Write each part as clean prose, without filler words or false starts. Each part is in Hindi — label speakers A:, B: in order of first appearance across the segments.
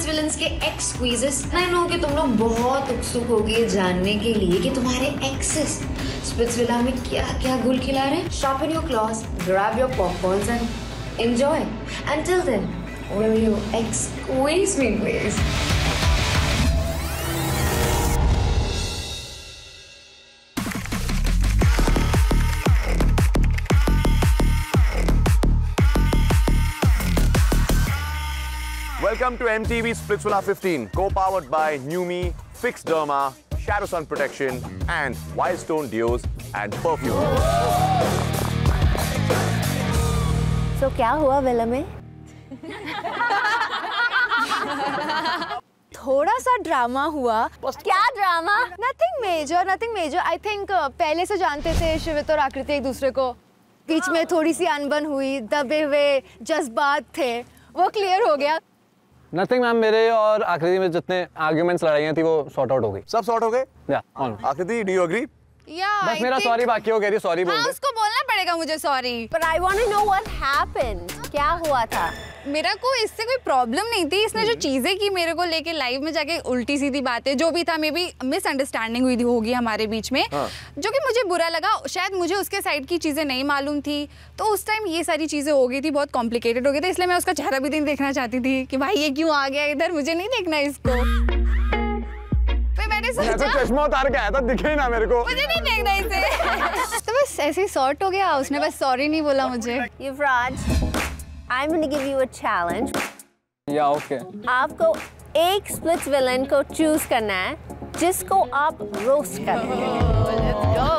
A: विलन्स के एक्स क्विज़ेस। आई नो कि तुम लोग बहुत उत्सुक होगे जानने के लिए कि तुम्हारे एक्सेस स्प्लिट्सविला में क्या क्या गुल खिला रहे हैं। Sharpen your claws, grab your popcorns and enjoy. Until then, will you squeeze me please?
B: Welcome to MTV Splitsvilla 15, co-powered by Numi, Fix Derma, Shadow Sun Protection, and Wildstone Deos and Perfume.
C: So क्या हुआ विला में?
D: थोड़ा सा ड्रामा हुआ।
C: क्या drama?
D: Nothing major. I think पहले से जानते थे शिवित और आकृति एक दूसरे को। बीच में थोड़ी सी अनबन हुई, दबे हुए जज्बात थे, वो क्लियर हो गया।
E: नथिंग मैम, मेरे और आकृति में जितने आर्ग्यूमेंट्स लड़ाइयाँ थी वो सॉर्ट आउट हो गई।
B: सब सॉर्ट हो गए?
E: या
B: आकृति, डू यू एग्री?
E: बस मेरा सॉरी बाकी हो गया थी, सॉरी बोल दे।
D: उसको बोलना पड़ेगा मुझे sorry.
C: But I want to know what happened. क्या हुआ था?
D: मेरा को इससे कोई प्रॉब्लम नहीं थी। इसने जो चीजें की मेरे को लेके लाइव में जाके उल्टी सीधी बातें जो भी था, मे बी मिसअंडरस्टैंडिंग हुई होगी हमारे बीच में, जो कि मुझे बुरा लगा। शायद मुझे उसके साइड की चीजें नहीं मालूम थी, तो उस टाइम ये सारी चीजें हो गई थी, बहुत कॉम्प्लिकेटेड हो गया था। इसलिए मैं उसका चेहरा भी नहीं देखना चाहती थी कि भाई ये क्यों आ गया इधर, मुझे नहीं देखना इसको। मैंने सोचा
B: चश्मा उतार के आया था, दिखे ना मेरे को।
D: मुझे नहीं देखना इसे। तो बस ऐसे ही सॉर्ट हो गया। उसने बस सॉरी नहीं बोला मुझे।
C: युवराज, I'm going to give you a challenge.
E: या ओके।
C: आपको एक स्प्लिट्स विलन को चूज करना है जिसको आप रोस्ट करें।
D: Let's go.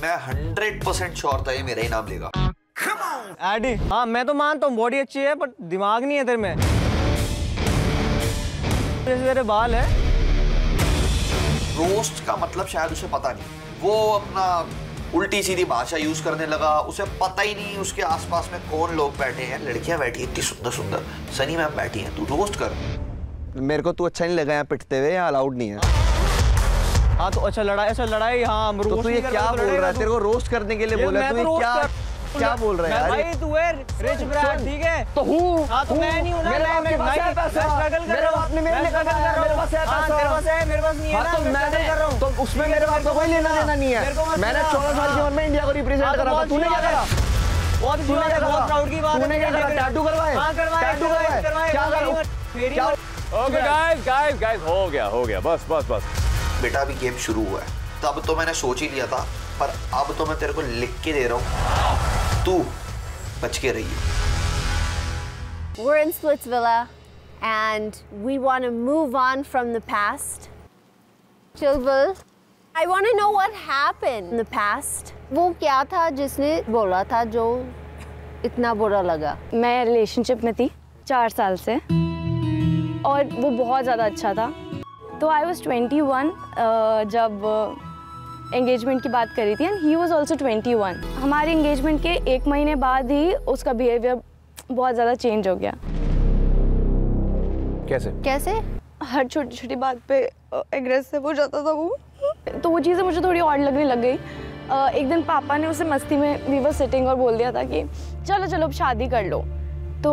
F: मैं 100% श्योर था ये मेरा ही नाम लेगा।
G: एडी, हाँ मैं तो मानता हूँ बॉडी अच्छी है पर दिमाग नहीं है तेरे में। तेरे बाल है।
F: रोस्ट का मतलब शायद उसे पता नहीं, वो अपना उल्टी सीधी भाषा यूज करने लगा। उसे पता ही नहीं उसके आसपास में कौन लोग बैठे हैं। लड़कियां बैठी इतनी सुंदर सुंदर, सनी मैम बैठी हैं, तू रोस्ट कर।
G: मेरे को तू अच्छा नहीं लगा यहाँ पिटते हुए, यहाँ अलाउड नहीं है। हाँ तो अच्छा लड़ाई हाँ।
F: तो तू ये क्या बोल रहा है? तेरे को रोस्ट करने के लिए बोला तू, क्या बोल रहा है?
G: भाई तू है रिच ब्रांड, ठीक है?
F: तो हूँ।
G: हाँ तो मैं नहीं हूँ ना, मैं स्ट्रगल कर रहा हूँ।
F: मेरे पास है,
G: मेरे पास नहीं है ना, मैं स्ट्रगल कर रहा हूँ।
F: तो उसमें मेरे पास कोई लेना देना नहीं है। मैंने 14 साल की उम्र में इंडिया को रिप्रेजेंट करा था। तूने क्या करा?
G: बहुत प्राउड की बात है।
F: तूने क्या करा? टैटू करवाए?
G: हाँ करवाए।
F: क्या करूँ?
B: ओके गाइस, हो गया, बस।
F: बेटा अभी गेम शुरू हुआ है, तब तो मैंने सोच ही लिया था, पर अब तो मैं तेरे को लिख के दे रहा हूँ, तू बच के रहिए।
C: We're in Splitsvilla and we want to move on from the past. Chilbul, I want to know what happened in the past. वो क्या था जिसने बोला था जो इतना बुरा लगा?
H: मैं रिलेशनशिप में थी 4 साल से और वो बहुत ज़्यादा अच्छा था। तो आई वॉज 21 जब एंगेजमेंट की बात करी थी एंड ही वॉज ऑल्सो 21। हमारे एंगेजमेंट के 1 महीने बाद ही उसका बिहेवियर बहुत ज़्यादा चेंज हो गया।
C: कैसे?
H: हर छोटी छोटी बात पे एग्रेसिव हो जाता था वो, तो वो चीज़ें मुझे थोड़ी और लगने लग गई। एक दिन पापा ने उसे मस्ती में वी वर सिटिंग और बोल दिया था कि चलो अब शादी कर लो। तो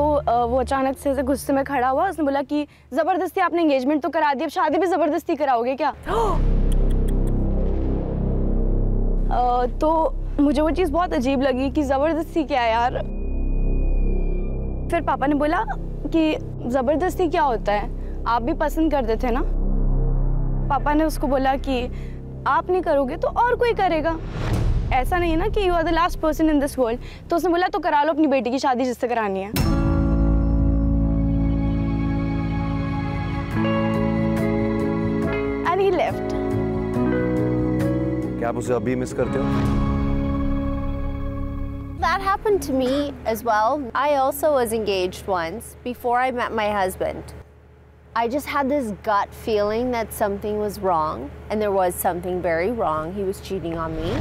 H: वो अचानक से गुस्से में खड़ा हुआ। उसने बोला कि ज़बरदस्ती आपने एंगेजमेंट तो करा दी, अब शादी भी ज़बरदस्ती कराओगे क्या? तो मुझे वो चीज़ बहुत अजीब लगी कि ज़बरदस्ती क्या यार। फिर पापा ने बोला कि ज़बरदस्ती क्या होता है, आप भी पसंद करते थे ना। पापा ने उसको बोला कि आप नहीं करोगे तो और कोई करेगा, ऐसा नहीं है ना कि you are the last person in this world. तो उसने बोला तो करा लो अपनी बेटी की शादी जिससे करानी है। And he left.
B: क्या आप उसे अभी मिस करते हो?
C: That happened to me as well. I also was engaged once before I met my husband. I just had this gut feeling that something was wrong, and there was something very wrong. He was cheating on me.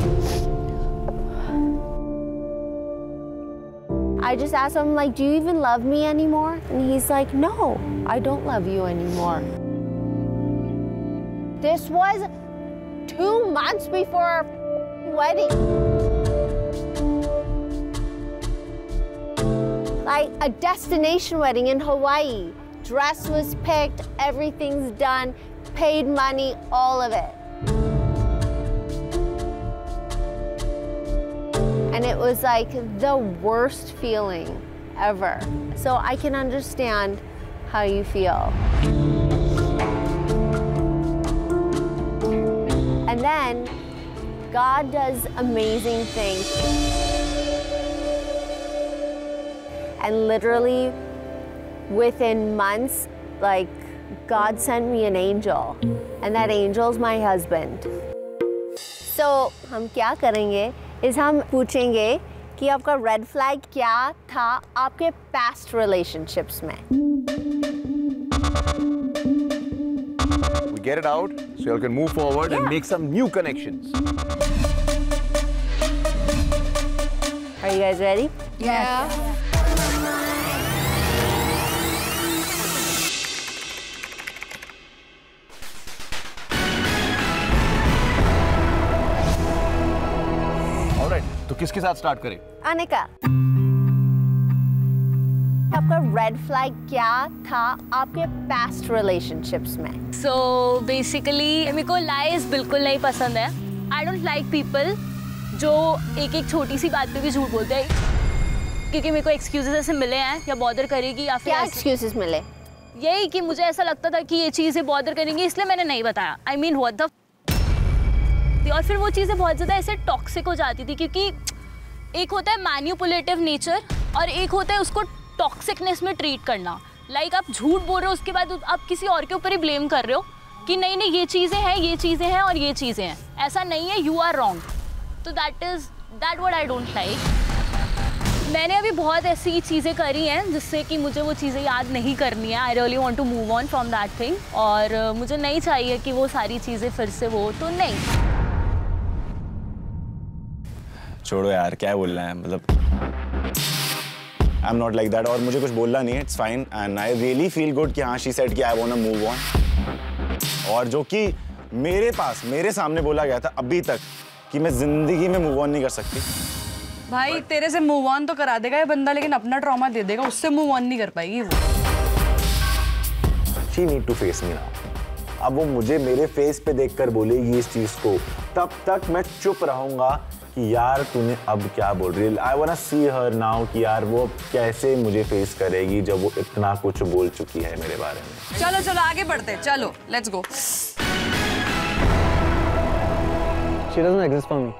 C: I just asked him, like, do you even love me anymore? And he's like, no, I don't love you anymore. This was 2 months before our wedding. Like a destination wedding in Hawaii. Dress was picked, everything's done, paid money, all of it. And it was like the worst feeling ever. So I can understand how you feel. And then God does amazing things. And literally within months, like God sent me an angel. And that angel's my husband. So हम क्या करेंगे इस हम पूछेंगे कि आपका रेड फ्लैग क्या था आपके पास्ट रिलेशनशिप्स में.
B: We get it out so you all can move forward and make some new connections.
C: Are you guys ready?
D: Yeah.
B: तो किसके साथ स्टार्ट करें?
C: अनिका, आपका रेड फ्लैग क्या था आपके पास्ट रिलेशनशिप्स में?
I: So basically मेरे को लाइज बिल्कुल नहीं पसंद है. I don't like people जो एक छोटी सी बात पे भी झूठ बोलते हैं, क्योंकि मेरे को एक्सक्यूजेस ऐसे मिले हैं या बॉदर करेगी या फिर
C: क्या एक्सक्यूजेस मिले?
I: यही कि मुझे ऐसा लगता था कि ये चीज़ें बॉदर करेंगी इसलिए मैंने नहीं बताया. I mean what the और फिर वो चीज़ें बहुत ज़्यादा ऐसे टॉक्सिक हो जाती थी, क्योंकि एक होता है मैन्युपुलेटिव नेचर और एक होता है उसको टॉक्सिकनेस में ट्रीट करना. लाइक आप झूठ बोल रहे हो, उसके बाद आप किसी और के ऊपर ही ब्लेम कर रहे हो कि नहीं नहीं ये चीज़ें हैं और ये चीज़ें हैं, ऐसा नहीं है, यू आर रॉन्ग. तो that what I don't like. मैंने अभी बहुत ऐसी चीज़ें करी हैं जिससे कि मुझे वो चीज़ें याद नहीं करनी है. I really want to move on from that thing और मुझे नहीं चाहिए कि वो सारी चीज़ें फिर से वो तो नहीं.
J: छोड़ो यार, क्या बोलना है, मतलब I am not like that और मुझे कुछ बोलना नहीं है. It's fine and I really feel good कि हाँ शी सेड कि I want to move on. और जो कि मेरे सामने बोला गया था अभी तक कि मैं जिंदगी में मूव ऑन नहीं कर सकती.
H: भाई तेरे से मूव ऑन तो करा देगा ये बंदा, लेकिन अपना ट्रॉमा दे देगा, उससे मूव ऑन नहीं कर पाएगी वो.
J: She need to face me now. अब वो मुझे मेरे फेस पे देखकर बोलेगी इस चीज को, तब तक मैं चुप रहूंगा कि यार तूने अब क्या बोल रही है. I want to see her now कि यार वो कैसे मुझे फेस करेगी जब वो इतना कुछ बोल चुकी है मेरे बारे में.
H: चलो चलो आगे बढ़ते, चलो let's go.
E: She doesn't exist for me.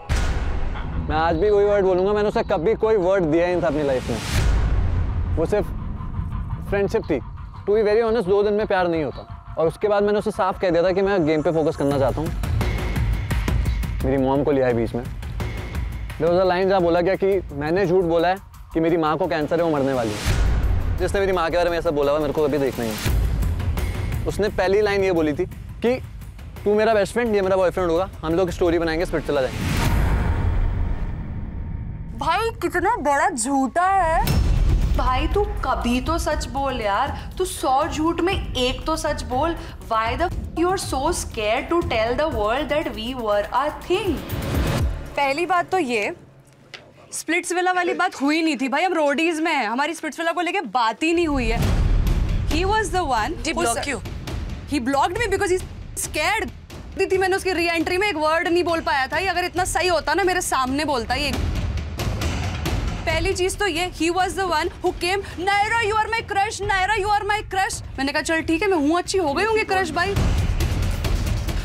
E: मैं आज भी कोई वर्ड बोलूंगा, मैंने उसे कभी कोई वर्ड दिया ही नहीं था अपनी लाइफ में. वो सिर्फ फ्रेंडशिप थी. टू बी वेरी ऑनेस्ट 2 दिन में प्यार नहीं होता. और उसके बाद मैंने उसे साफ कह दिया था कि मैं गेम पे फोकस करना चाहता हूँ. मेरी मॉम को लिया है बीच में. देयर वाज अ लाइन जहाँ बोला गया कि मैंने झूठ बोला है कि मेरी माँ को कैंसर है, वो मरने वाली है. जिसने मेरी माँ के बारे में ऐसा बोला हुआ मेरे को कभी देखना ही है. उसने पहली लाइन ये बोली थी कि तू मेरा बेस्ट फ्रेंड, ये मेरा बॉयफ्रेंड होगा, हम लोग स्टोरी बनाएंगे, स्प्लिट चला जाएंगे.
H: भाई कितना बड़ा झूठा है भाई. तू कभी तो सच बोल यार. तू 100 झूठ में एक तो सच बोल. Why the you are so scared to tell the world that we were a thing? पहली बात तो ये स्प्लिट्सविला वाली बात हुई नहीं थी भाई. हम रोडीज में हैं, हमारी स्प्लिट्सविला को लेके बात ही नहीं हुई है. He was the one who blocked you. He blocked me because he's scared. दी थी मैंने उसकी री एंट्री में एक वर्ड नहीं बोल पाया था. अगर इतना सही होता ना मेरे सामने बोलता. ये पहली चीज तो ये he was the one who came, Naira you are my crush, Naira you are my crush. मैंने कहा चल ठीक है, मैं हूँ अच्छी, हो गई होंगी क्रश भाई.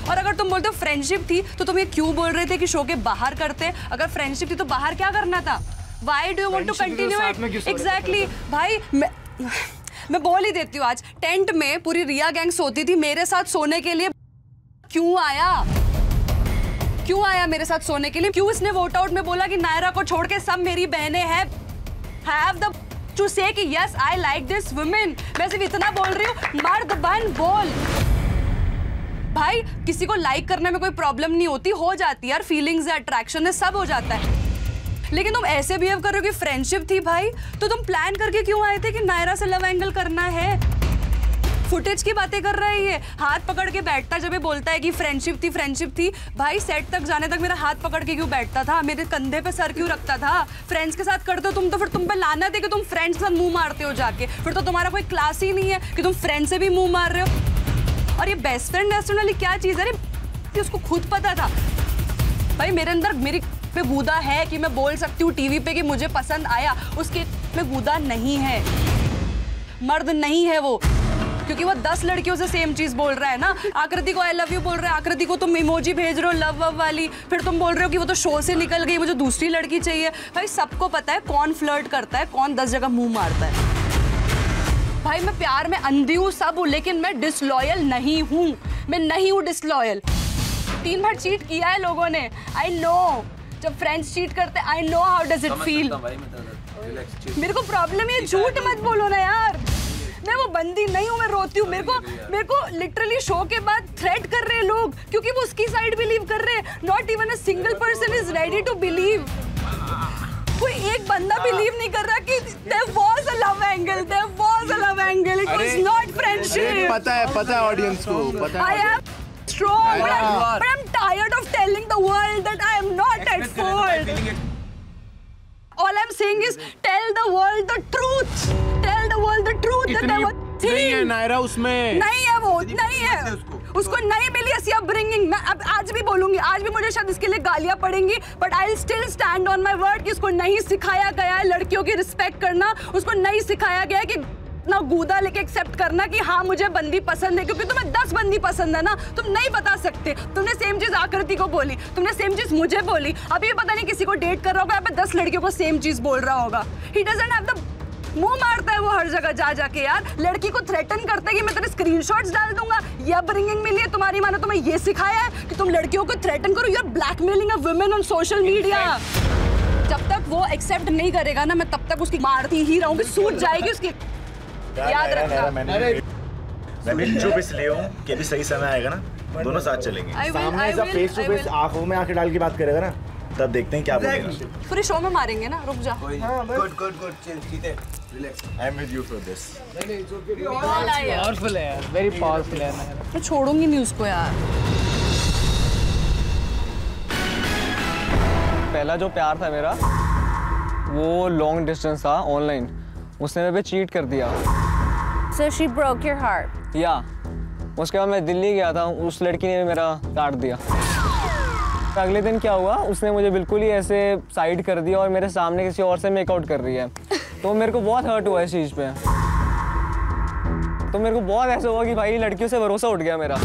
H: और अगर तुम बोलते हो फ्रेंडशिप थी तो तुम ये क्यों बोल रहे थे कि शो के बाहर करते? अगर फ्रेंडशिप थी तो बाहर क्या करना था? Why do you want to continue it? Exactly भाई. मैं बोल ही देती हूँ. आज टेंट में पूरी रिया गैंग सोती थी, मेरे साथ सोने के लिए क्यों आया मेरे साथ सोने के लिए? क्यों इसने वोट आउट में बोला कि नायरा को छोड़ के सब मेरी बहनें हैं? Have the to say कि yes I like this woman. मैं सिर्फ इतना बोल रही हूँ, मर्द बन बोल. भाई किसी को लाइक करने में कोई प्रॉब्लम नहीं होती, हो जाती है यार, फीलिंग्स है, अट्रैक्शन है, सब हो जाता है. लेकिन तुम ऐसे बिहेव कर रहे हो कि फ्रेंडशिप थी भाई. तो तुम प्लान करके क्यों आए थे कि नायरा से लव एंगल करना है?
K: फुटेज की बातें कर रहा है ये। हाथ पकड़ के बैठता जब ये बोलता है कि फ्रेंडशिप थी। भाई सेट तक जाने तक मेरा हाथ पकड़ के क्यों बैठता था? मेरे कंधे पे सर क्यों रखता था? फ्रेंड्स के साथ करते हो तुम तो फिर तुम पे लानत है कि तुम फ्रेंड्स के साथ मुंह मारते हो जाके। फिर तो तुम्हारा कोई क्लास ही नहीं है कि तुम फ्रेंड से भी मुंह मार रहे हो। और ये बेस्ट फ्रेंड वाली क्या चीज है? अरे उसको खुद पता था भाई मेरे अंदर मेरी पे गूदा है कि मैं बोल सकती हूँ टीवी पे कि मुझे पसंद आया। उसके में गूदा नहीं है, मर्द नहीं है वो, क्योंकि वो 10 लड़कियों से सेम चीज बोल रहा है ना। आकृति को आई लव यू बोल रहा है, आकृति को तुम इमोजी भेज रहे हो लव वाली, फिर तुम बोल रहे हो कि वो तो शो से निकल गई, मुझे दूसरी लड़की चाहिए। भाई सबको पता है कौन फ्लर्ट करता है, कौन 10 जगह मुंह मारता है। भाई मैं प्यार में अंधी हूँ सब हूँ, लेकिन मैं डिसलॉयल नहीं हूँ। मैं नहीं हूँ डिसलॉयल। 3 बार चीट किया है लोगों ने, आई नो। जब फ्रेंड्स चीट करते हैं I know how does it feel. मेरे को प्रॉब्लम है, झूठ मत बोलो ना यार। मैं वो बंदी नहीं हूँ, मैं रोती हूँ। मेरे को लिटरली शो के बाद थ्रेट कर रहे हैं लोग, क्योंकि वो उसकी साइड बिलीव कर रहे हैं। Not even a single person is ready to believe. कोई एक बंदा बिलीव नहीं कर रहा कि there was a love angle, there was a love angle. It was not friendship.
J: पता है ऑडियंस को, पता है।
K: I am strong, but I'm tired of telling the world that I am not at fault. All I'm saying is tell the world the truth. Tell the world the truth that there was thing.
J: नहीं है नायरा उसमें।
K: नहीं है वो, नहीं है। उसको नहीं मिली ऐसी अपब्रिंगिंग। मैं अब आज भी बोलूंगी, आज भी मुझे शायद इसके लिए गालियां पड़ेंगी, but I will still stand on my word कि उसको नहीं सिखाया गया है लड़कियों की रिस्पेक्ट करना। उसको नहीं सिखाया गया है कि ना गूदा लेके एक्सेप्ट करना कि हाँ मुझे बंदी पसंद है, क्योंकि तुम्हें 10 बंदी पसंद है ना, तुम नहीं बता सकते। तुमने सेम चीज आकृति को बोली, तुमने सेम चीज मुझे बोली, अभी पता नहीं किसी को डेट कर रहा होगा, यहाँ पे 10 लड़कियों को सेम चीज बोल रहा होगा। ही डजंट हैव द मुंह मारता है वो हर जगह जा जाके यार। लड़की को थ्रेटन करता है कि मैं तेरे स्क्रीनशॉट्स डाल दूंगा। ये अपब्रिंगिंग मिली है तुम्हारी माँ ने तुम्हें ये सिखाया है कि तुम लड़कियों को थ्रेटन करो। You are blackmailing a women on social media. जब तक वो एक्सेप्ट नहीं करेगा ना, मैं तब तक उसकी मारती ही रहूंगी, सूझ जाएगी उसकी। याद रखना।
J: मैं भी चुप इसलिए हूँ कि अभी सही समय आएगा ना, दोनों साथ चलेंगे। सामने जब फेस टू फेस आंखों में आंखें डाल के बात करेगा ना, तब देखते हैं क्या बोलेगा।
K: पूरे शो में मारेंगे ना, रुक जा।
J: गुड चिल जीते relax. I am with you for this.
K: Powerful है यार, वेरी पावरफुल है। मैं छोड़ूंगी नहीं उसको यार।
E: पहला जो प्यार था मेरा वो लॉन्ग डिस्टेंस था ऑनलाइन। उसने मेरे पे चीट कर दिया।
C: So she broke your heart.
E: या उसके बाद मैं दिल्ली गया था, उस लड़की ने मेरा काट दिया। अगले दिन क्या हुआ, उसने मुझे बिल्कुल ही ऐसे साइड कर दिया और मेरे सामने किसी और से मेकआउट कर रही है। तो मेरे को बहुत हर्ट हुआ इस चीज़ पे। तो मेरे को बहुत ऐसा हुआ कि भाई लड़कियों से भरोसा उठ गया मेरा।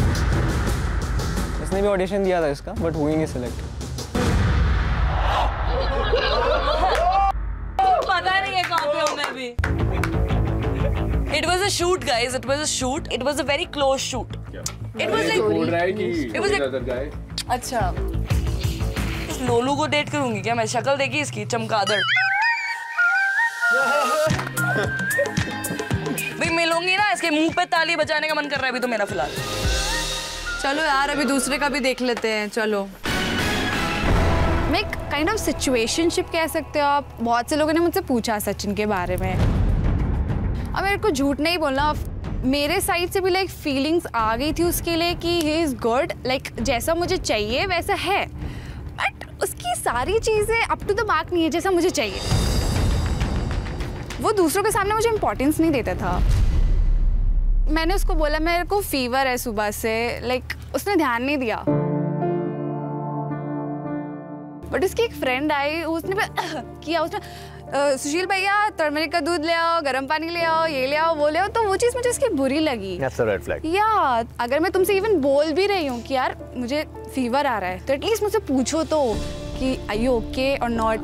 E: इसने भी ऑडिशन दिया था इसका, बट हुई नहीं सिलेक्ट।
I: पता नहीं है कहाँ पे हूँ मैं भी। It was a shoot, guys. It was a shoot. It was a very close shoot. It was like.
J: बोल रहा है कि it was like other guy.
I: अच्छा। इस लोलू को डेट करूंगी क्या मैं? शक्ल देखी इसकी चमगादड़। भाई मिलूंगी ना, इसके मुंह पे ताली बजाने का मन कर रहा है अभी तो मेरा फिलहाल।
K: चलो यार अभी दूसरे का भी देख लेते हैं। चलो मैं काइंड ऑफ सिचुएशनशिप कह सकते हो आप। बहुत से लोगों ने मुझसे पूछा सचिन के बारे में। अब मेरे को झूठ नहीं बोलना, मेरे साइड से भी लाइक फीलिंग्स आ गई थी उसके लिए कि ही इज़ गुड, लाइक जैसा मुझे चाहिए वैसा है, बट उसकी सारी चीज़ें अप टू द मार्क नहीं है जैसा मुझे चाहिए। वो दूसरों के सामने मुझे इम्पोर्टेंस नहीं देता था। मैंने उसको बोला मेरे को फीवर है सुबह से, लाइक उसने ध्यान नहीं दिया। बट उसकी एक फ्रेंड आई, उसने किया, उसने सुशील भैया टर्मरिक का दूध ले आओ, गर्म पानी ले आओ, ये ले आओ, वो ले आओ, तो वो चीज़ मुझे उसकी बुरी लगी।
J: That's a red flag.
K: या अगर मैं तुमसे इवन बोल भी रही हूँ कि यार मुझे फीवर आ रहा है, तो एटलीस्ट मुझसे पूछो तो कि आर यू ओके और नॉट।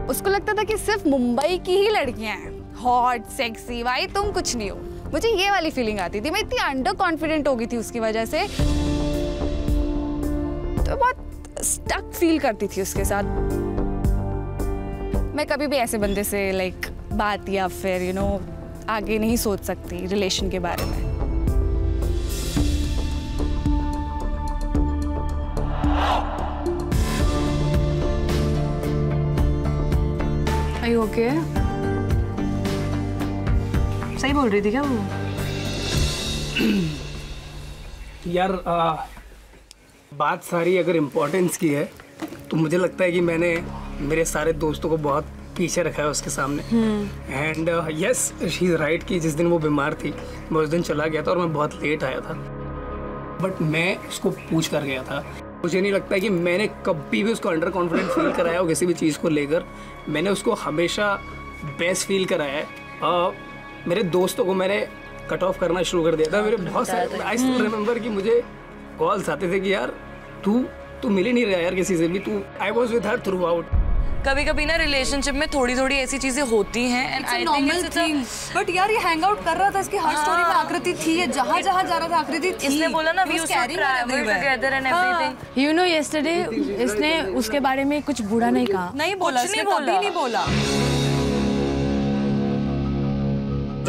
K: उसको लगता था कि सिर्फ मुंबई की ही लड़कियां हैं हॉट सेक्सी, भाई तुम कुछ नहीं हो। मुझे ये वाली फीलिंग आती थी, मैं इतनी अंडर कॉन्फिडेंट हो गई थी उसकी वजह से, तो बहुत स्टक फील करती थी उसके साथ। मैं कभी भी ऐसे बंदे से लाइक बात या फिर यू नो आगे नहीं सोच सकती रिलेशन के बारे में। Are you okay? सही बोल रही थी क्या वो?
L: यार बात सारी अगर इम्पोर्टेंस की है तो मुझे लगता है कि मैंने मेरे सारे दोस्तों को बहुत पीछे रखा है उसके सामने। And yes she is right कि जिस दिन वो बीमार थी मैं उस दिन चला गया था और मैं बहुत लेट आया था, बट मैं उसको पूछ कर गया था। मुझे नहीं लगता कि मैंने कभी भी उसको अंडर कॉन्फिडेंट फील कराया हो किसी भी चीज़ को लेकर। मैंने उसको हमेशा बेस्ट फील कराया है। मेरे दोस्तों को मैंने कट ऑफ करना शुरू कर दिया था। मेरे बहुत सारे आई स्टिल रिमेंबर कि मुझे कॉल्स आते थे कि यार तू मिल ही नहीं रहा यार किसी से भी, तू I was with her through out.
K: कभी कभी ना रिलेशनशिप में थोड़ी थोड़ी ऐसी चीजें होती हैं एंड आई थिंक
D: बट यार ये हैंग आउट कर रहा था, इसकी हर स्टोरी में आकृति थी, ये जहाँ जहाँ जा रहा था आकृति थी।
K: इसने बोला ना we used to travel together and everything.
H: You know yesterday इसने उसके बारे में कुछ बुरा नहीं कहा।
K: नहीं बोला, इसने कभी नहीं बोला।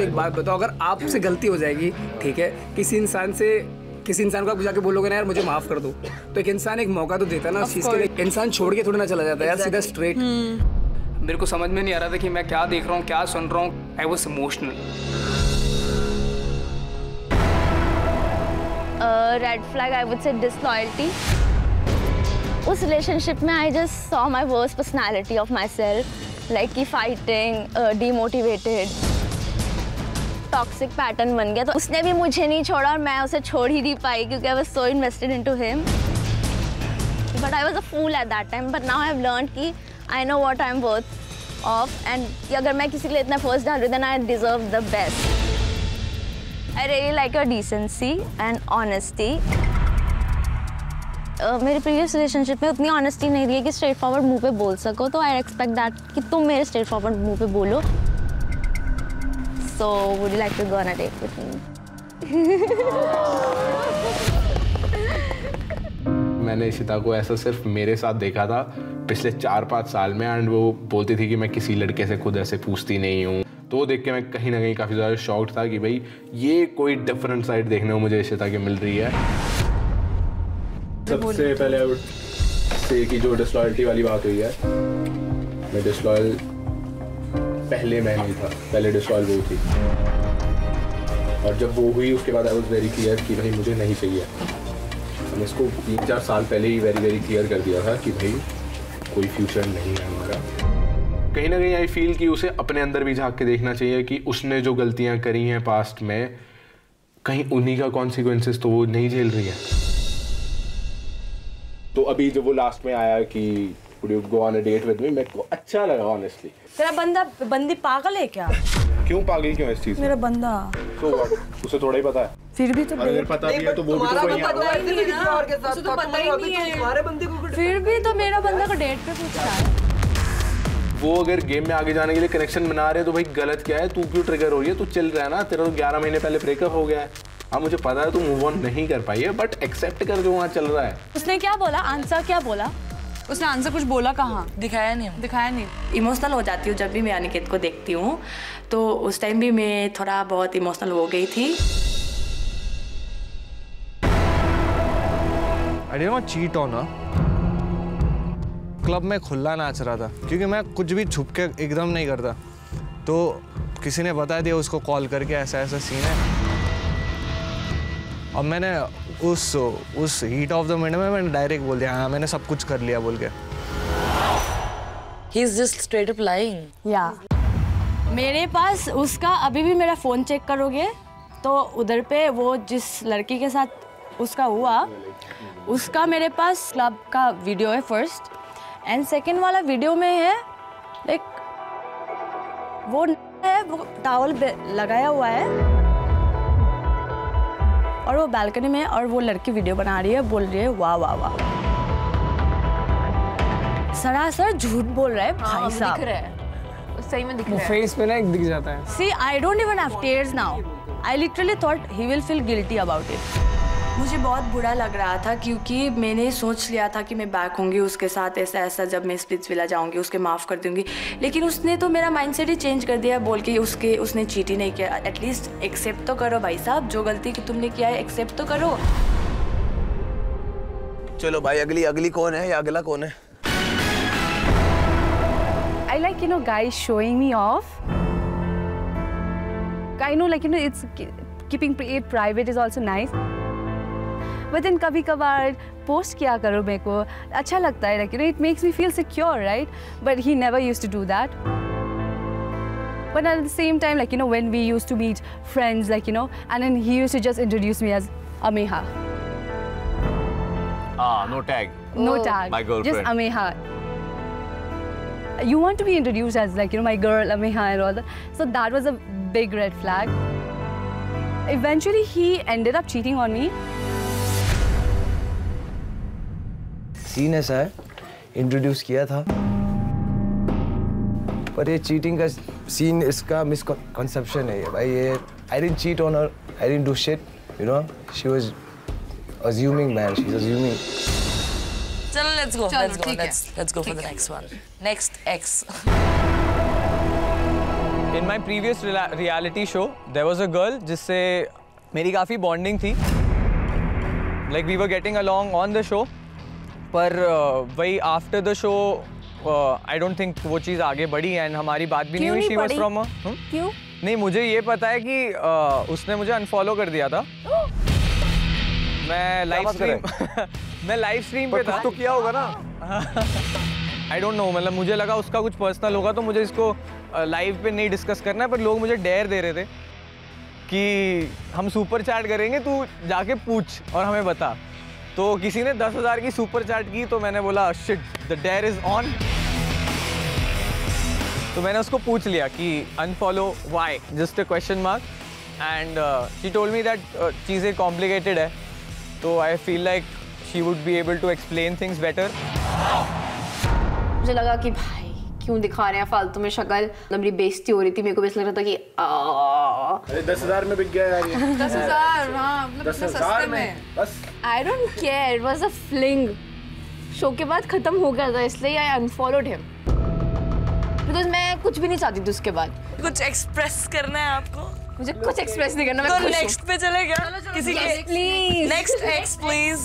L: एक बात बताओ, अगर आपसे गलती हो जाएगी, ठीक है, किसी इंसान को आप जाके बोलोगे ना यार मुझे माफ कर दो, तो एक इंसान एक मौका तो देता है ना उस चीज के लिए। इंसान छोड़ के थोड़ी ना चला जाता है यार सीधा स्ट्रेट। मेरे को समझ में नहीं आ रहा था कि मैं क्या देख रहा हूँ, क्या सुन रहा हूँ। I was emotional.
C: Red flag I would say disloyalty. उस रिलेशनशिप में I just saw my worst personality of my self, like कि फाइटिंग, डीमोटिवेटेड, टॉक्सिक पैटर्न बन गया। तो उसने भी मुझे नहीं छोड़ा और मैं उसे छोड़ ही नहीं पाई क्योंकि I was so invested into him. But I was a fool at that time, but now I have learned कि I know what I am worth of and अगर मैं किसी के लिए इतना फर्स्ट डाल रही हूँ then I deserve the best. I really like your decency and honesty. मेरे प्रीवियस रिलेशनशिप में उतनी ऑनेस्टी नहीं रही है कि स्ट्रेट फॉरवर्ड मुंह पे बोल सको, तो आई एक्सपेक्ट दैट कि तुम मेरे स्ट्रेट फॉरवर्ड मुंह पे बोलो। So, would you like to go on a date with me?
M: मैंने इशिता को ऐसा सिर्फ मेरे साथ देखा था पिछले 4-5 साल में, एंड वो बोलती थी कि मैं किसी लड़के से खुद ऐसे पूछती नहीं हूँ। तो वो देख के मैं कहीं ना कहीं काफ़ी ज़्यादा शॉक्ड था कि भाई ये कोई डिफरेंट साइड देखने को मुझे इशिता की मिल रही है। सबसे पहले आई वुड से कि जो डिसलॉयल्टी वाली बात हुई है, मैं डिसलॉयल पहले मैं नहीं था, पहले डिसलॉयल वो थी, और जब वो हुई उसके बाद आई वाज वेरी क्लियर कि भाई मुझे नहीं चाहिए। मैंने इसको 3-4 साल पहले ही वेरी क्लियर कर दिया था कि भाई कोई फ्यूचर नहीं है हमारा। कहीं ना कहीं आई फील कि उसे अपने अंदर भी झांक के देखना चाहिए कि उसने जो गलतियां करी हैं पास्ट में, कहीं उन्हीं का कॉन्सिक्वेंसेस तो वो नहीं झेल रही है। तो अभी जब वो लास्ट में आया कि would you go on a date with me, मेरे को अच्छा लगा honestly।
K: तेरा बंदी पागल है क्या?
M: क्यों पागल क्यों इस चीज में?
K: मेरा बंदा
M: तो उसे थोड़ा ही पता है।
K: फिर भी तो
M: अगर पता भी है तो वो भी तो कोई
K: पता ही नहीं है। फिर भी तो मेरा बंदा को डेट पे पूछ रहा है।
M: वो अगर गेम में आगे जाने के लिए कनेक्शन बना रहे हैं तो भाई गलत क्या है? तू क्यों ट्रिगर हो रही है? तू चल रहा है ना, तेरा तो 11 महीने पहले ब्रेकअप हो गया है। हाँ मुझे पता है तू मूव ऑन नहीं कर पाई है, बट एक्सेप्ट कर जो वहाँ चल रहा है।
K: उसने क्या बोला? आंसर क्या बोला? उसने आंसर कुछ बोला कहाँ? दिखाया नहीं।
N: इमोशनल हो जाती हूँ जब भी मैं अनिकेत को देखती हूँ, तो उस टाइम भी मैं थोड़ा बहुत इमोशनल हो गई थी।
E: I did not cheat on her. Club में खुला नाच रहा था क्योंकि मैं कुछ भी छुप के एकदम नहीं करता, तो किसी ने बता दिया उसको कॉल करके ऐसा सीन है। अब मैंने उस हीट ऑफ द मोमेंट में मैंने डायरेक्ट बोल दिया हाँ मैंने सब कुछ कर लिया बोल के।
N: He is just straight up lying.
H: या मेरे पास उसका अभी भी मेरा फ़ोन चेक करोगे तो उधर पे वो जिस लड़की के साथ उसका हुआ उसका मेरे पास क्लब का वीडियो है फर्स्ट, एंड सेकंड वाला वीडियो में है लाइक वो टॉवल लगाया हुआ है और वो बालकनी में, और वो लड़की वीडियो बना रही है, बोल रही है वाह वाह वाह। सरासर झूठ बोल रहा है भाई साहब।
A: दिख रहा है, सही में दिख रहा है।
L: फेस पे ना एक दिख जाता है।
H: See, I don't even have tears now. I literally thought he will feel guilty about it.
N: मुझे बहुत बुरा लग रहा था क्योंकि मैंने सोच लिया था कि मैं बैक होंगी उसके साथ ऐसा जब मैं स्प्लिट्सविला जाऊंगी उसके माफ़ कर दूंगी, लेकिन उसने तो मेरा माइंडसेट ही चेंज कर दिया बोल के उसने चीट ही नहीं किया। एटलीस्ट एक्सेप्ट तो करो भाई साहब, जो गलती की तुमने किया है एक्सेप्ट तो करो।
G: चलो भाई अगली कौन है या अगला कौन है?
H: I like guys showing me off.
K: I know, like, you know, it's keeping it private is also nice. But then कभी कभार post किया करो मेरे को अच्छा लगता है, like, you know, it makes me feel secure, right? But he never used to do that. But at the same time, like, you know, when we used to meet friends, like, you know, and then he used to just introduce me as Ameha.
B: Ah, no tag.
K: No tag.
B: My girlfriend.
K: Just Ameha. You want to be introduced as, like, you know, my girl Ameha and all that. So that was a big red flag. Eventually, he ended up cheating on me.
O: Scene ऐसा है, इंट्रोड्यूस किया था, पर ये चीटिंग का सीन इसका मिसकंसेप्शन है भाई। ये I didn't cheat on her, I didn't do shit, you know. She was assuming, man. She's assuming.
P: चलो let's go. Let's go for the next one. Next X.
E: In my previous reality show, there was a girl जिससे मेरी काफ़ी bonding थी. Like we were getting along on the show. पर वही after the show I don't think वो चीज़ आगे बढ़ी एंड हमारी बात भी नहीं हुई। शी वाज फ्रॉम
C: क्यों?
E: नहीं, मुझे ये पता है कि उसने मुझे अनफॉलो कर दिया था। मैं लाइव स्ट्रीम पे था।
B: तो किया होगा ना।
E: आई डोंट नो, मतलब मुझे लगा उसका कुछ पर्सनल होगा तो मुझे इसको लाइव पे नहीं डिस्कस करना है, पर लोग मुझे डेयर दे रहे थे कि हम सुपर चैट करेंगे, तू जाके पूछ और हमें बता। तो किसी ने 10,000 की सुपर चैट की तो मैंने बोला shit, the dare is on. तो मैंने उसको पूछ लिया कि unfollow why, just a question mark, and she told me that चीज़ें कॉम्प्लिकेटेड है, तो I feel like she would be able to explain things better.
C: मुझे लगा कि भाई क्यों दिखा रहे हैं फालतू में शक्ल, मेरी बेइज्जती हो रही थी, मेरे को भी ऐसा लग रहा था कि
M: अरे 10,000 में बिक गया यार ये।
C: 10,000, हाँ, मतलब
M: 10,000 में बस।
C: I don't care, it was a fling. Show के बाद खत्म हो गया था, इसलिए I unfollowed him. Because मैं कुछ भी नहीं चाहती थी उसके बाद।
P: कुछ एक्सप्रेस करना है आपको?
C: मुझे कुछ एक्सप्रेस नहीं करना, मैं
P: तो
C: खुश हूँ।
P: नेक्स्ट पे चले क्या? किसी के
C: प्लीज।
P: Next x please.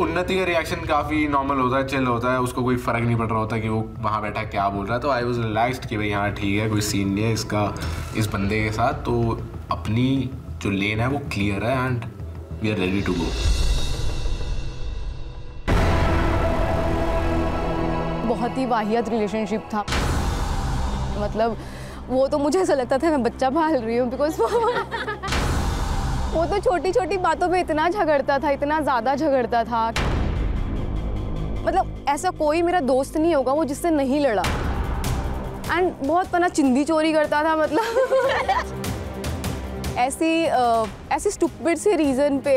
M: उन्नति का रिएक्शन काफी नॉर्मल होता है, चिल होता है, उसको कोई फर्क नहीं पड़ रहा होता कि वो वहाँ बैठा क्या बोल रहा है। तो आई वाज रिलैक्स्ड कि भाई हाँ ठीक है, कोई सीन नहीं है इसका इस बंदे के साथ, तो अपनी जो लेन है वो क्लियर है and we are ready to go.
H: बहुत ही वाहियात रिलेशनशिप था, मतलब वो तो मुझे ऐसा लगता था मैं बच्चा पाल रही हूँ, बिकॉज वो तो छोटी छोटी बातों में इतना झगड़ता था, इतना ज़्यादा झगड़ता था। मतलब ऐसा कोई मेरा दोस्त नहीं होगा वो जिससे नहीं लड़ा। एंड बहुत पना चिंदी चोरी करता था, मतलब ऐसी स्टूपिड से रीज़न पे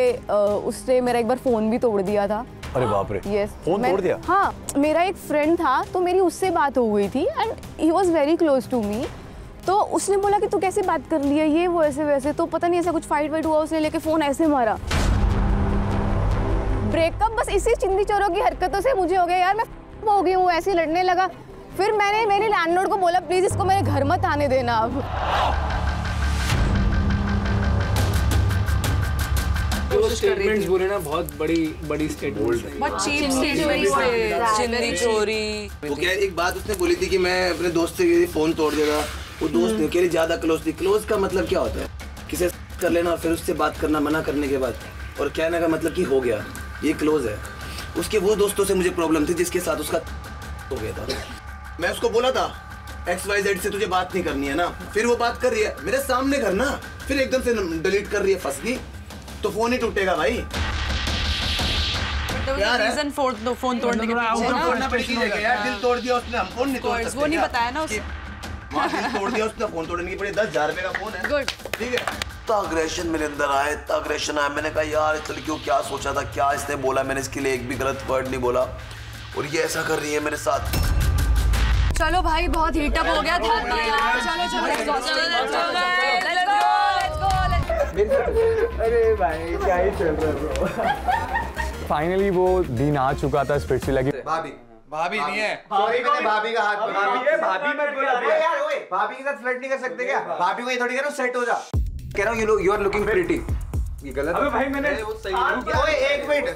H: उसने मेरा एक बार फ़ोन भी तोड़ दिया था।
B: अरे बाप रे।
H: यस,
B: फोन तोड़ दिया?
H: हाँ, मेरा एक फ्रेंड था तो मेरी उससे बात हो गई थी and he was very close to me. तो उसने बोला कि तू कैसे बात कर लिया, ये वो ऐसे वैसे, तो पता नहीं ऐसा कुछ फाइट वाइट हुआ, उसने लेके फ़ोन ऐसे मारा। ब्रेकअप बस इसी चिंदी चोरों की हरकतों से मुझे हो गया यार, मैं हो गई हूँ, ऐसे लड़ने लगा। फिर मैंने मेरे लैंडलॉर्ड को बोला प्लीज़ इसको मेरे घर मत आने देना अब।
L: जो स्टेटमेंट्स बोले ना, बहुत बड़ी स्टेटमेंट्स,
P: बहुत चीप स्टेटमेंट्स थे, चिंदी चोरी।
O: वो क्या एक बात उसने बोली थी कि मैं अपने दोस्त से फ़ोन तोड़ देगा, वो दोस्त नहीं कह रही ज़्यादा क्लोज थी। क्लोज का मतलब क्या होता है? किसी कर लेना और फिर उससे बात करना मना करने के बाद और कहने का मतलब कि हो गया, ये क्लोज है। उसके वो दोस्तों से मुझे प्रॉब्लम थी जिसके साथ उसका हो गया था। मैं उसको बोला था XYZ से तुझे बात नहीं करनी है ना, फिर वो बात कर रही है मेरे सामने करना, फिर एकदम से डिलीट कर रही है, फंस गई तो फोन ही टूटेगा भाई।
P: रीजन फोन तोड़ने के पीछे
O: यार दिल तोड़ दिया उसने, हम फोन नहीं तोड़ सकते।
P: वो नहीं बताया ना उसने,
O: दिल तोड़ दिया उसने, फोन तोड़ने की पड़ी, 10,000 रुपए का फोन है।
P: गुड,
O: ठीक है। इतना अग्रेशन मेरे अंदर आया, इतना अग्रेशन आया, मैंने कहा यार इस लड़की को क्या सोचा था, क्या इसने बोला, मैंने इसके लिए एक भी गलत वर्ड नहीं बोला और ये ऐसा कर रही है मेरे साथ।
K: चलो भाई बहुत हीट अप हो गया था यार, चलो
E: अरे भाई क्या ही चल रहा है ब्रो। फाइनली वो दिन आ चुका था, स्पिट्सविला की।
F: भाभी नहीं है,
G: भाभी का हाथ पकड़ा।
F: भाभी मत बोला
G: यार, ओए भाभी के साथ फ्लर्ट नहीं कर सकते क्या? भाभी को ये थोड़ी कह रहा हूं सेट हो जा, कह रहा हूं यू आर लुकिंग प्रीटी। ये गलत है।
L: अबे भाई मैंने
G: ओए एक मिनट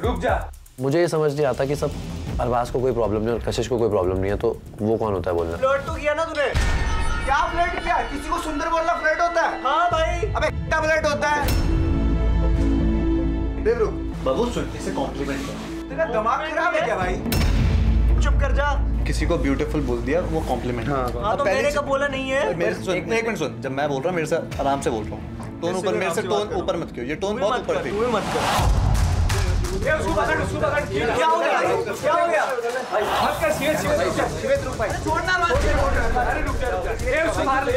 L: रुक जा।
Q: मुझे ये समझ नहीं आता कि सब अरबाज को कोई प्रॉब्लम नहीं और कशिश को कोई प्रॉब्लम नहीं है, तो वो कौन होता है बोलना?
G: फ्लर्ट तो किया ना तूने, क्या फ्लर्ट किया? किसी को सुंदर बोलना फ्लर्ट होता है? हाँ भाई। अबे क्या फ्लर्ट होता है? देवरू बाबू सुन, इसे कॉम्प्लीमेंट कर। तेरा दिमाग खराब है क्या भाई? चुप कर जा। किसी को ब्यूटीफुल बोल दिया वो कॉम्प्लीमेंट। हाँ तो मेरे का बोला नहीं है। मेरे सुन, एक मिनट सुन, जब मैं बोल रहा हूँ मेरे से आराम से बोल रहा हूँ। टोन ऊपर, मेरे से टोन ऊपर मत क्यों, ये टोन बहुत ऊपर थी। तू मत कर। ये उसको पकड़। क्या हो गया? क्या हो गया? मत कर, शिवेत रुक भाई। छोड़ना मत। अरे रुक जा। ये उसको मार ले।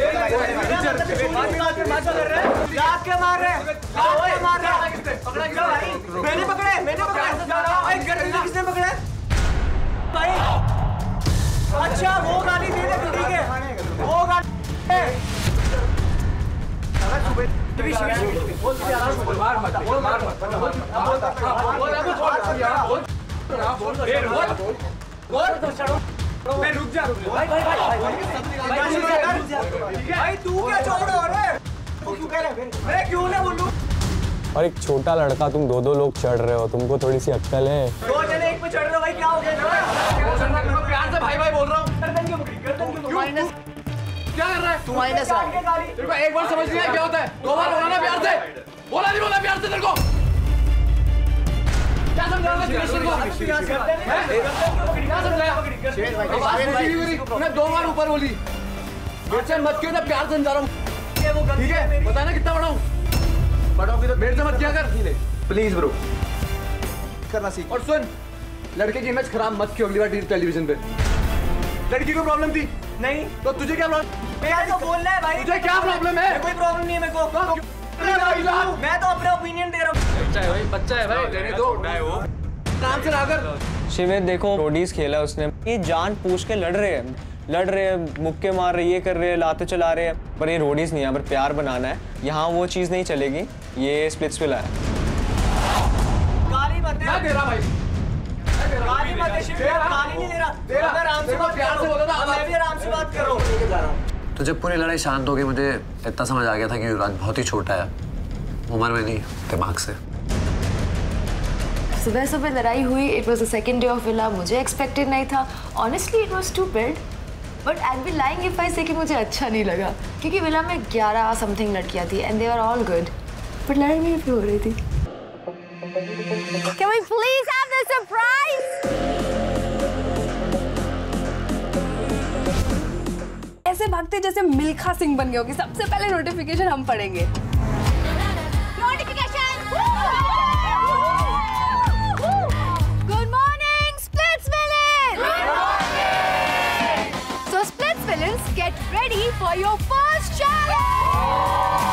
G: याद क्या मार रहे? ओए मार रहा। पकड़ा क्यों भाई? मैंने पकड़ा। भाई गर्दन किसने पकड़ा? भाई अच्छा वो गाली दे दे, ठीक है वो गाली। भाई तू क्या छोड़ रहा है? मैं क्यों ना बोलूं?
E: और एक छोटा लड़का, तुम दो लोग चढ़ रहे हो, तुमको थोड़ी सी अक्ल है?
G: दो जने एक पे चढ़ रहे हो भाई, क्या हो गया? प्यार से भाई बोल रहा हूँ। माइनस क्या कर रहा है तू? माइनस तेरे को एक बार समझ नहीं आया क्या होता है? दो बार बोला ना प्यार से। बोला नहीं बोला प्यार से तेरे को? क्या समझा रहा है? क्या समझाया? तूने दो बार ऊपर बोली। मेरे से मत क्यों ना, प्यार समझा रहा हूँ। ठीक है बता ना कितना बड़ा हूँ? बड़ों तो मेरे से मत क्या कर प्लीज ब्रो, करना सीख। और सुन, लड़के की इमेज खराब मत क्यों अगली बार टेलीविजन पे। लड़की को प्रॉब्लम थी नहीं तो तुझे क्या प्रॉब्लम? मैं तो बोल रहा है भाई, तुझे क्या प्रॉब्लम है? कोई प्रॉब्लम नहीं है मेरे को। मैं तो अपना ओपिनियन दे रहा हूँ। बच्चा है भाई, रहने दो। काम से लाकर
E: शिवेत देखो, रोडीज खेला उसने, ये जान पूछ के लड़ रहे हैं, मुक्के मार रहे, ये कर रहे हैं, लाते चला रहे हैं, पर ये रोडीज नहीं है, पर प्यार बनाना है, यहाँ वो चीज़ नहीं चलेगी। ये स्प्लिट्सविला है। गाली मत दे। मैं दे रहा भाई, गाली मत दे शिवेत, गाली नहीं दे रहा। मैं आराम से बात प्यार से बोल रहा हूं, मैं भी आराम से बात कर रहा हूं।
Q: तो जब पूरी लड़ाई शांत हो गई, मुझे इतना समझ आ गया था कि युवराज बहुत ही छोटा है, उम्र में नहीं दिमाग से।
N: सुबह सुबह लड़ाई हुई। It was the second day of villa. मुझे एक्सपेक्टेड नहीं था। Honestly it was stupid, but I B lying if I से कि मुझे अच्छा नहीं लगा, क्योंकि विला में 11 समथिंग लड़कियां थी and they were all good, but लड़ाई मेरी भी हो रही थी।
C: Can we please have the surprise?
K: ऐसे भागते जैसे मिल्खा सिंह बन गए हो कि सबसे पहले नोटिफिकेशन हम पढ़ेंगे।
C: Good morning, Splitsville! Good morning! So Splitsvillans, get ready for your first challenge!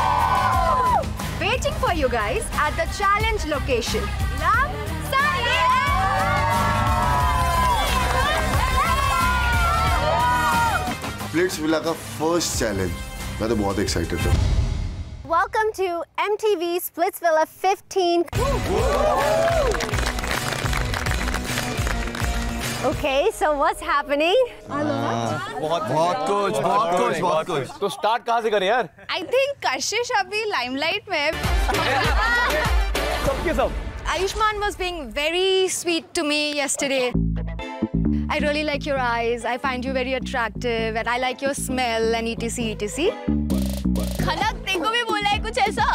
C: Waiting for you guys at the challenge location. Love, Sunny,
R: Splitsvilla का फर्स्ट चैलेंज, मैं तो बहुत एक्साइटेड हूँ।
C: Welcome to MTV Splitsvilla 15. Okay, so what's happening?
B: बहुत कुछ। तो स्टार्ट कहाँ से करें यार?
D: I think कशिश अभी लाइमलाइट में है।
B: सबके सब।
S: Ayushmann was being very sweet to me yesterday. I really like your eyes. I find you very attractive, and I like your smell and etc.
I: खनक तेको भी बोला है कुछ ऐसा?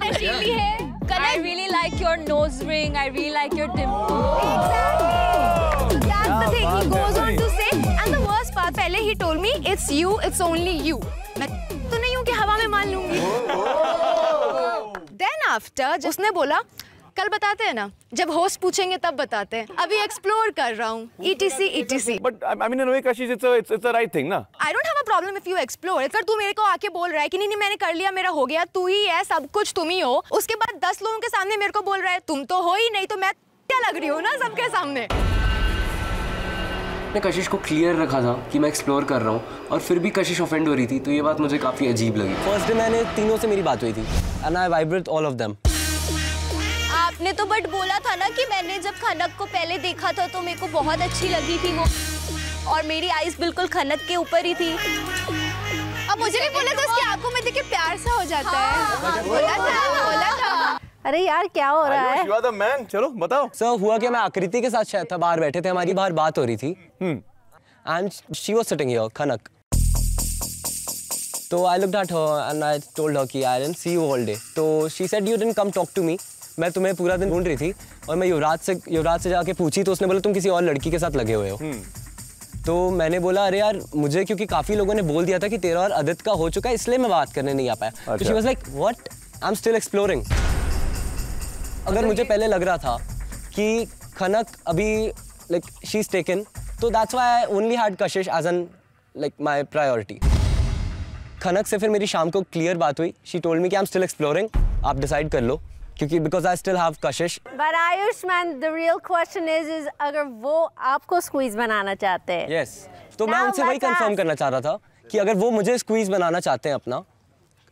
I: नशीली है। I really like your nose ring. I really like your dimple.
S: Exactly. That's the thing. He goes on to say, and the worst part, पहले he told me it's you, it's only you. मैं तो नहीं हूँ कि हवा में मान लूँगी। Then after, उसने बोला कल बताते हैं ना, जब होस्ट पूछेंगे तब बताते हैं, अभी एक्सप्लोर कर रहा हूँ etc.
B: But I mean in a way, Kashish, it's the right thing, ना?
S: I don't have a problem if you explore. अगर तू मेरे को आके बोल रहा है कि नहीं मैंने कर लिया, मेरा हो गया, तू ही है, सब कुछ तुम ही हो, उसके बाद 10 लोगों के सामने मेरे को बोल रहा है तुम तो हो ही नहीं, तो मैं क्या लग रही हूँ ना सबके सामने।
T: मैंने कशिश को क्लियर रखा था कि मैं एक्सप्लोर कर रहा हूँ, और फिर भी कशिश ऑफेंड हो रही थी, तो ये बात मुझे काफी अजीब लगी।
E: फर्स्ट डे मैंने तीनों से मेरी बात हुई थी, and I vibe with all of them.
I: आपने तो बट बोला था ना कि मैंने जब खनक को पहले देखा था तो मेरे को बहुत अच्छी लगी थी वो, और मेरी आईज बिल्कुल खनक के ऊपर ही थी।
S: अब मुझे भी बोला था उसकी आंखों में देख के प्यार सा हो जाता है। बोला था।
C: अरे यार क्या हो रहा है?
B: You are the man. चलो बताओ।
E: सर हुआ क्या, मैं आकृति के साथ शायद था, बाहर बैठे थे, हमारी बाहर बात हो रही थी, and she was sitting here, खनक।
T: तो I looked at her and I told her कि I didn't see you all day. तो she said you didn't come talk to me. मैं तुम्हें पूरा दिन ढूंढ रही थी और मैं युवराज से जाके पूछी तो उसने बोला तुम किसी और लड़की के साथ लगे हुए हो। तो मैंने बोला अरे यार मुझे क्योंकि काफ़ी लोगों ने बोल दिया था कि तेरा और आदित्य का हो चुका है इसलिए मैं बात करने नहीं आ पाया। तो she was like what? I'm still exploring. अगर मुझे पहले लग रहा था कि खनक अभी like she's taken तो that's why I only had Kashish as an like my priority. खनक से फिर मेरी शाम को क्लियर बात हुई। She told me कि I'm still exploring. आप डिसाइड कर लो क्योंकि because I still have Kashish.
C: But Ayushman, the real question is अगर वो आपको स्क्वीज बनाना चाहते हैं।
T: Yes. तो मैं उनसे वही कंफर्म करना चाह रहा था कि अगर वो मुझे स्क्वीज बनाना चाहते हैं अपना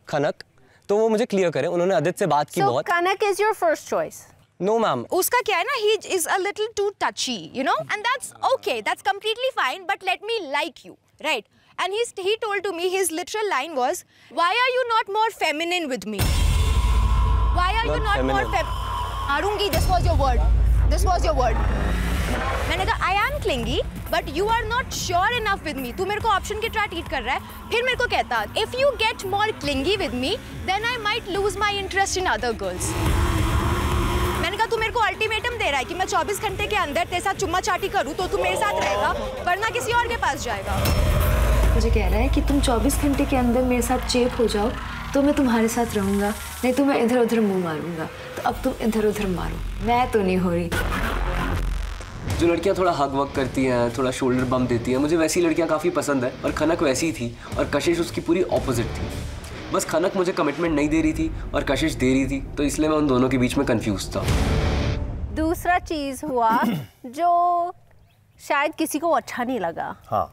T: खनक तो वो मुझे क्लियर करें। उन्होंने आदित्य से बात की बहुत।
C: So Kanak is your first choice.
T: No ma'am.
S: उसका क्या है ना, he is a little too touchy, you know, and that's okay, that's completely fine. But let me like you, right? And he told to me, his literal line was, "Why are you not more feminine with me? Why are you not more feminine?" Arungi, this was your word. This was your word. मैंने कहा, I am clingy, but you are not sure enough with me. तू मेरे को ऑप्शन की तरह ट्रीट कर रहा है। फिर मेरे को कहता, if you get more clingy with me, then I might lose my interest in other girls. मैंने कहा तू मेरे को अल्टीमेटम दे रहा है कि मैं 24 घंटे के अंदर तेरे साथ चुम्मा चाटी करूँ तो तू मेरे साथ रहेगा वरना किसी और के पास जाएगा।
A: मुझे कह रहा है कि तुम 24 घंटे के अंदर मेरे साथ चेप हो जाओ तो मैं तुम्हारे साथ रहूँगा, नहीं तो मैं इधर उधर मुंह मारूंगा। तो अब तुम इधर उधर मारो, मैं तो नहीं हो रही।
T: जो लड़कियाँ थोड़ा हग वग करती हैं, थोड़ा शोल्डर बम्प देती हैं, मुझे वैसी लड़कियाँ काफ़ी पसंद है और खनक वैसी थी और कशिश उसकी पूरी ऑपोजिट थी। बस खनक मुझे कमिटमेंट नहीं दे रही थी और कशिश दे रही थी तो इसलिए मैं उन दोनों के बीच में कंफ्यूज था।
C: दूसरा चीज हुआ जो शायद किसी को अच्छा नहीं लगा।
B: हाँ।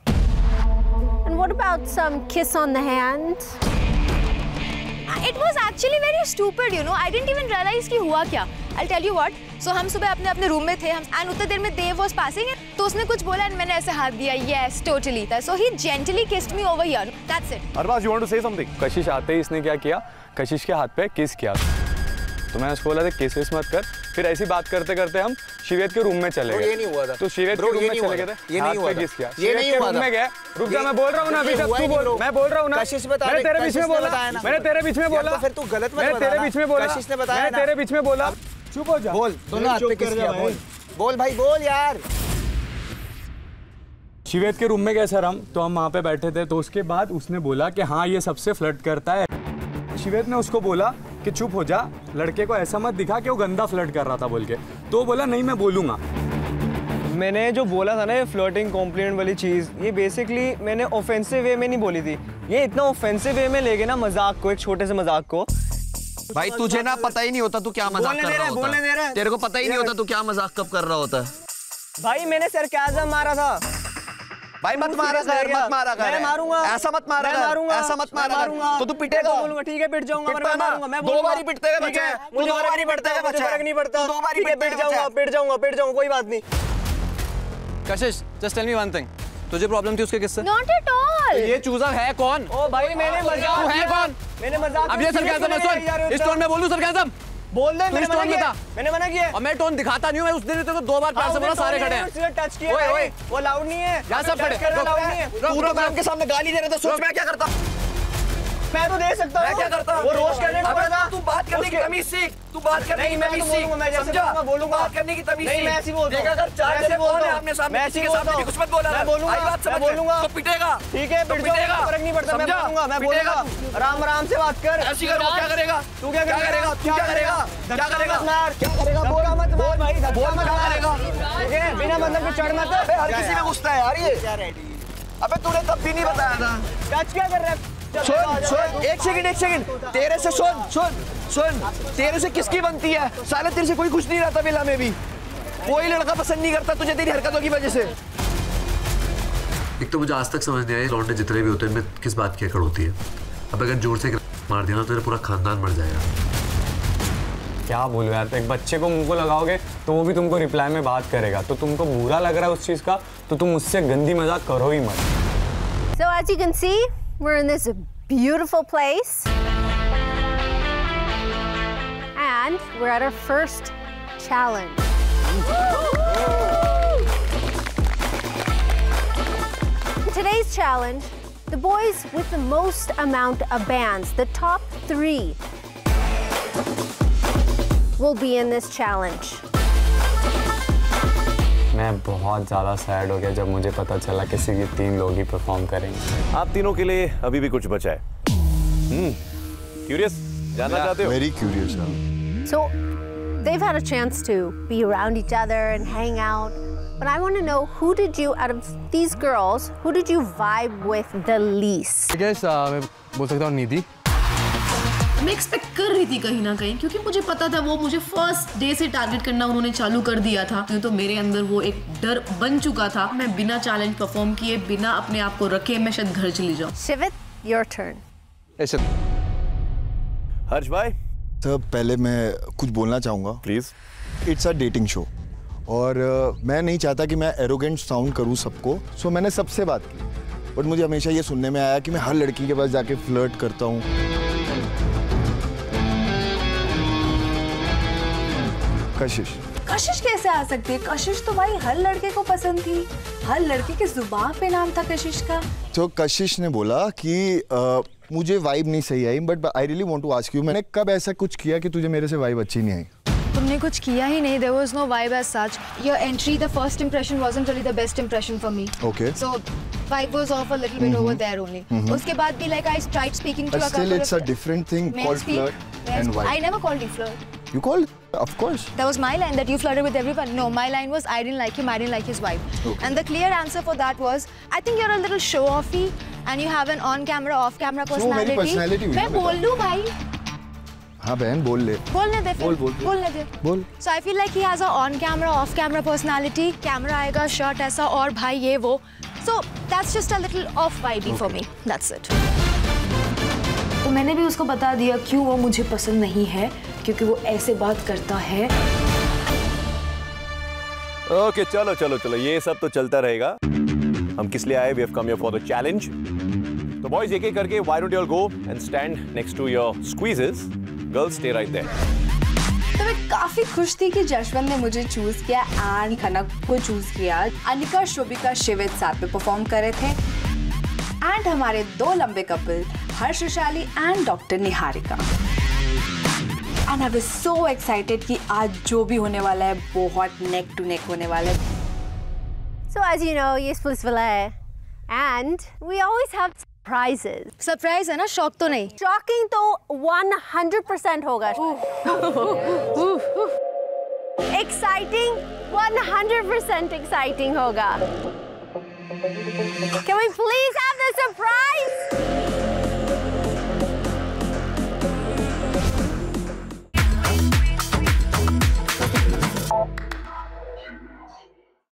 C: And what about some kiss on the hand?
S: It was actually very stupid, you know. I didn't even realize कि हुआ क्या. I'll tell you what. So हम सुबह अपने रूम में थे and उतने देर में Dave was passing it. तो उसने कुछ बोला and मैंने ऐसे हाथ दिया. Yes, totally. So he gently kissed me over here. That's it.
E: Arbaaz, you want to say something? कशिश आते ही इसने क्या किया? कशिश के हाथ पे किस किया। तो मैं उसको बोला था किस विस मत कर। फिर ऐसी बात करते करते हम शिवेद के रूम में चले गए।
F: ये नहीं हुआ था।
E: तो शिवेद के रूम में चले गए थे।
F: ये नहीं हुआ था।
E: किस किया?
F: ये नहीं हुआ था।
E: मैं गया। रुक जा, मैं बोल रहा हूँ ना अभी तक तू बोल। मैं बोल रहा हूँ ना।
F: कशिश बता।
E: मैंने तेरे बीच में बोला। मैंने तेरे बीच में बोला।
F: फिर तू गलत मत बता।
E: मैंने तेरे बीच में बोला।
F: कशिश ने बताया ना।
E: मैंने तेरे बीच में बोला। चुप हो जा।
F: बोल। दोनों हाथ पे किस किया? बोल। बोल भाई, बोल यार।
E: शिवेद के रूम में गए सर हम, तो हम वहाँ पे बैठे थे। तो उसके बाद उसने बोला कि हाँ ये सबसे फ्लर्ट करता है। शिवेद ने उसको बोला कि चुप हो जा, लड़के को ऐसा मत दिखा कि वो गंदा फ्लर्ट कर रहा था बोल के। तो बोला नहीं मैं बोलूँगा।
U: मैंने जो बोला था ना ये फ्लर्टिंग कॉम्प्लीमेंट वाली चीज़, ये बेसिकली मैंने ऑफेंसिव वे में नहीं बोली थी। ये इतना ऑफेंसिव वे में ले गए ना मजाक को, एक छोटे से मजाक को।
F: भाई तुझे ना पता ही नहीं होता तू क्या मजाक कर रहा होता है। तेरे को पता ही नहीं होता तू क्या मजाक कब कर रहा होता है।
U: भाई मैंने सरकाज़म मारा था।
F: भाई मत मारा कर, मत मारा कर।
U: मैं मारूंगा।
F: ऐसा मत मारा कर, ऐसा मत मारा कर। तो तू पिटेगा।
U: बोलूंगा ठीक है, पिट जाऊंगा। मैं मारूंगा। मैं
F: दो बारी पिटते हैं बच्चा।
U: मुझे फर्क नहीं पड़ता है, मुझे फर्क नहीं पड़ता।
F: दो बारी
U: पिट जाऊंगा, कोई बात नहीं।
E: कशिश, just tell me one thing. तुझे प्रॉब्लम थी उसके किससे?
C: Not at all.
E: ये चूजा है कौन?
U: ओ भाई मैंने मजाक
E: है कौन?
U: मैंने मजाक।
E: अब ये सरकाज़म है, सुन। इस टोन में बोलूं सरकाज़म?
U: बोल दे। मैंने मना किया। मैंने मना किया।
E: और मैं टोन दिखाता नहीं हूं। मैं उस दिन तो 2 बार प्यार से बोला, सारे खड़े हैं।
U: टच किया। ओए वो लाउड नहीं है।
E: यहां सब खड़े।
F: तू तो मैम के सामने गाली दे रहा था, सोच मैं क्या करता।
U: मैं तो दे सकता हूं।
F: मैं क्या करता?
U: वो रोस्ट करने को पड़ा।
F: तू बात करने की तमीज सीख। तू बात करने की तमीज सीख। समझा? बोलूंगा बात करने की तमीज सीख।
U: नहीं मैं ऐसे बोलता हूं।
F: देखा कर, चार जने बोल रहे हैं आमने सामने, किसी के सामने भी कुछ मत बोला।
U: मैं बोलूंगा।
F: आई बात समझ,
U: बोलूंगा
F: तो पिटेगा।
U: ठीक है, पिट जाएगा, फर्क नहीं पड़ता। मैं बोलूंगा, मैं बोलूंगा। आराम से बात कर।
F: ऐसी कर। क्या करेगा?
U: तू क्या करेगा?
F: क्या करेगा? क्या करेगा? क्या करेगा?
U: बोल मत बोल भाई।
F: बोल मत क्या करेगा?
U: ठीक है, बिना मतलब के चढ़ मत।
F: हर किसी में घुसता है यार ये। अबे तूने तब भी नहीं बताया था।
U: टच क्या कर रहा है?
F: सुन, एक सेकंड। तेरे से सुन, तेरे से किसकी बनती है? साले तेरे से कोई खुश नहीं रहता बेला में भी। कोई लड़का पसंद नहीं करता तुझे तेरी हरकतों की वजह से।
Q: एक तो मुझे आज तक समझ नहीं आया लौंडे जितने भी होते हैं इनमें किस बात की अकड़ होती है। अब अगर जोर से मार दिया ना तो तेरा पूरा खानदान मर जाएगा।
E: क्या बोलूं यार, एक बच्चे को मुंह को लगाओगे तो वो भी तुमको रिप्लाई में बात करेगा। तो तुमको बुरा लग रहा है उस चीज का तो तुम उससे गंदी मजाक करो ही मत।
C: So as you can see, we're in this beautiful place. And we're at our first challenge. In today's challenge, The boys with the most amount of bands, the top 3, will be in this challenge.
E: मैं बहुत ज़्यादा सैड हो गया जब मुझे पता चला किसी के 3 लोग ही परफॉर्म करेंगे।
B: आप तीनों के लिए अभी भी कुछ बचा है। क्यूरियस जानना चाहते हो?
R: Very curious.
C: So they've had a chance to be around each other and hang out. But I want to know, who did you, out of these girls, who did you vibe with the least?
U: I guess मैं बोल सकता हूँ निधि।
P: मैं एक्सपेक्ट कर रही थी कहीं ना कहीं, क्योंकि मुझे पता था वो मुझे फर्स्ट डे से टारगेट करना उन्होंने चालू कर दिया था, तो मेरे अंदर वो एक डर बन चुका था। मैं बिना चैलेंज परफॉर्म किए, बिना अपने आप को रखे, मैं शायद घर चली जाऊँ।
C: Shivit, your turn.
R: ऐसे
B: हर्ष भाई,
R: तो पहले मैं कुछ बोलना चाहूँगा।
B: Please.
R: It's a dating show और मैं नहीं चाहता कि मैं एरोगेंट साउंड करूँ सबको, सो मैंने सबसे बात की, बट मुझे हमेशा ये सुनने में आया कि मैं हर लड़की के पास जाके फ्लर्ट करता हूँ।
N: कशिश कैसे आ सकती है? कशिश तो भाई हर लड़के को पसंद थी, हर लड़के की जुबान पे नाम था कशिश का।
R: तो कशिश ने बोला कि मुझे वाइब नहीं सही आई, but I really want to ask you, मैंने कब ऐसा कुछ किया कि तुझे मेरे से वाइब अच्छी नहीं आई?
J: तुमने कुछ किया ही नहीं, there was no vibe as such. Your entry, the first impression wasn't really the best impression for me.
R: Okay.
J: So vibe was off a little bit over there only. उसके बाद भी like I tried speaking to a couple of.
R: Still, it's a different thing called flirt and vibe.
J: I never called you flirt.
R: You called? Of course.
J: That was my line, that you flirted with everyone. No, my line was I didn't like him, I didn't like his vibe.
R: Okay.
J: And the clear answer for that was, I think you're a little show-offy and you have an on-camera, off-camera personality.
R: मेरी personality हुई
J: मैं
R: ना
J: बोल लूँ भाई?
R: हाँ बहन बोल ले।
J: बोलने दे फिर। बोलने दे।
R: बोल।
J: So I feel like he has a on-camera, off-camera personality. Camera आएगा, shot ऐसा और भाई ये वो. So that's just a little off-vibey for me. That's it.
N: तो मैंने भी उसको बता दिया क्यों वो मुझे पसंद नहीं है, क्योंकि वो ऐसे बात करता है।
B: ओके चलो चलो चलो, ये सब तो चलता रहेगा। हम किस लिए आए? We have come here for the challenge. तो बॉयज एक एक करके why don't you all go and stand next to your squeezes. Girls stay right there.
N: तो मैं काफी खुश थी कि जशवंत ने मुझे चूज किया एंड खनक को चूज किया। अनिका, शोभिका, शिवित साथ में परफॉर्म कर रहे थे एंड हमारे 2 लंबे couple Harsh Vaishali and doctor Niharika. And I was so excited कि आज जो भी होने वाला है बहुत नेक टू नेक होने वाला है।
C: So as you know, ये Splitsvilla है and we always have surprises.
J: Surprise है ना, शॉक तो नहीं?
C: Shocking तो 100% होगा। Exciting 100% exciting होगा। Can we please have the surprise?